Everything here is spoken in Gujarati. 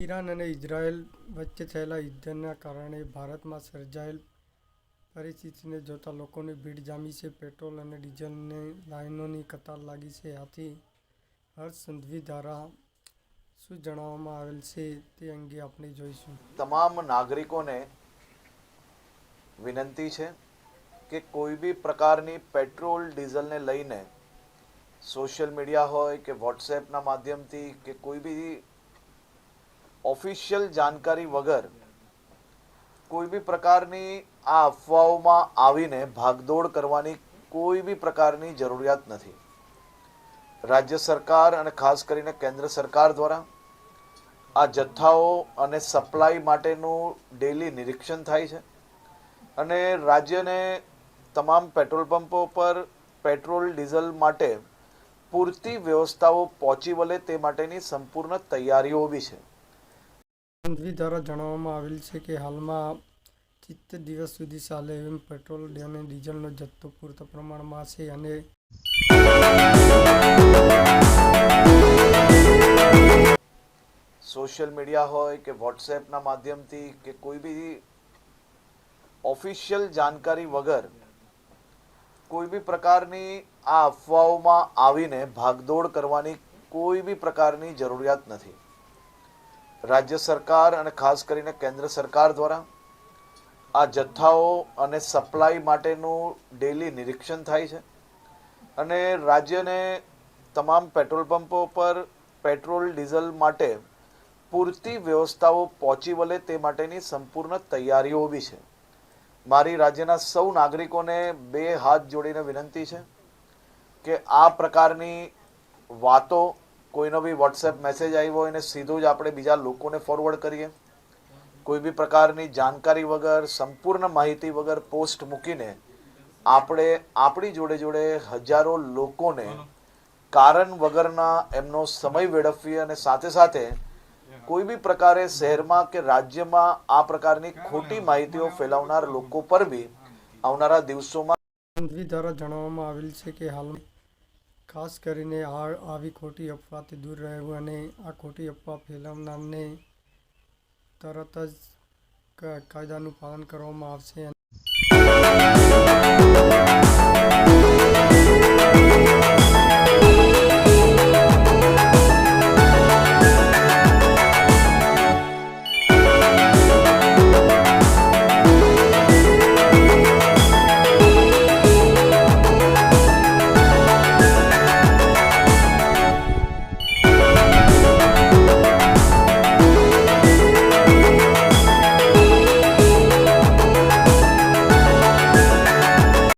ઈરાન અને ઇઝરાયેલ વચ્ચે થયેલા યુદ્ધના કારણે ભારતમાં સર્જાયેલ પરિસ્થિતિને જોતા લોકોની ભીડ જામી છે. પેટ્રોલ અને ડીઝલની લાઇનોની કતાર લાગી છે. આથી હર્ષ સંઘવી દ્વારા શું જણાવવામાં આવેલ છે તે અંગે આપણે જોઈશું. તમામ નાગરિકોને વિનંતી છે કે કોઈ બી પ્રકારની પેટ્રોલ ડીઝલને લઈને સોશિયલ મીડિયા હોય કે વોટ્સએપના માધ્યમથી કે કોઈ બી ઓફિશિયલ જાણકારી વગર કોઈ બી પ્રકારની આ અફવાઓમાં આવીને ભાગદોડ કરવાની કોઈ બી પ્રકારની જરૂરિયાત નથી. રાજ્ય સરકાર અને ખાસ કરીને કેન્દ્ર સરકાર દ્વારા આ જથ્થાઓ અને સપ્લાય માટેનું ડેલી નિરીક્ષણ થાય છે અને રાજ્યને તમામ પેટ્રોલ પંપો પર પેટ્રોલ ડીઝલ માટે પૂરતી વ્યવસ્થાઓ પહોંચી વળે તે માટેની સંપૂર્ણ તૈયારીઓ બી છે. સંઘવી દ્વારા જણાવવામાં આવેલ છે કે હાલમાં 70 દિવસ સુધી ચાલે એમ પેટ્રોલ અને ડીઝલનો જથ્થો પૂરતા પ્રમાણમાં છે અને સોશિયલ મીડિયા હોય કે વોટ્સએપના માધ્યમથી કે કોઈ બી ઓફિશિયલ જાણકારી વગર કોઈ બી પ્રકારની આ અફવાઓમાં આવીને ભાગદોડ કરવાની કોઈ બી પ્રકારની જરૂરિયાત નથી. રાજ્ય સરકાર અને ખાસ કરીને કેન્દ્ર સરકાર દ્વારા આ જથ્થાઓ અને સપ્લાય માટેનું ડેલી નિરીક્ષણ થાય છે અને રાજ્યને તમામ પેટ્રોલ પંપો પર પેટ્રોલ ડીઝલ માટે પૂરતી વ્યવસ્થાઓ પહોંચી વળે તે માટેની સંપૂર્ણ તૈયારીઓ બી છે. મારી રાજ્યના સૌ નાગરિકોને બે હાથ જોડીને વિનંતી છે કે આ પ્રકારની વાતો કોઈનો બી વોટ્સએપ મેસેજ આવ્યો હોય એને સીધું જ આપણે બીજા લોકોને ફોરવર્ડ કરીએ. કોઈ બી પ્રકારની જાણકારી વગર સંપૂર્ણ માહિતી વગર પોસ્ટ મૂકીને આપણે આપણી જોડે જોડે હજારો લોકોને કારણ વગરના એમનો સમય વેડફીએ અને સાથે સાથે કોઈ બી પ્રકારે શહેરમાં કે રાજ્યમાં આ પ્રકારની ખોટી માહિતીઓ ફેલાવનાર લોકો પર બી આવનારા દિવસોમાં સંઘવી દ્વારા જણાવવામાં આવેલ છે કે હાલમાં ખાસ કરીને આવી ખોટી અફવાથી દૂર રહેવું અને આ ખોટી અફવા ફેલાવનારને તરત જ કાયદાનું પાલન કરવામાં આવશે.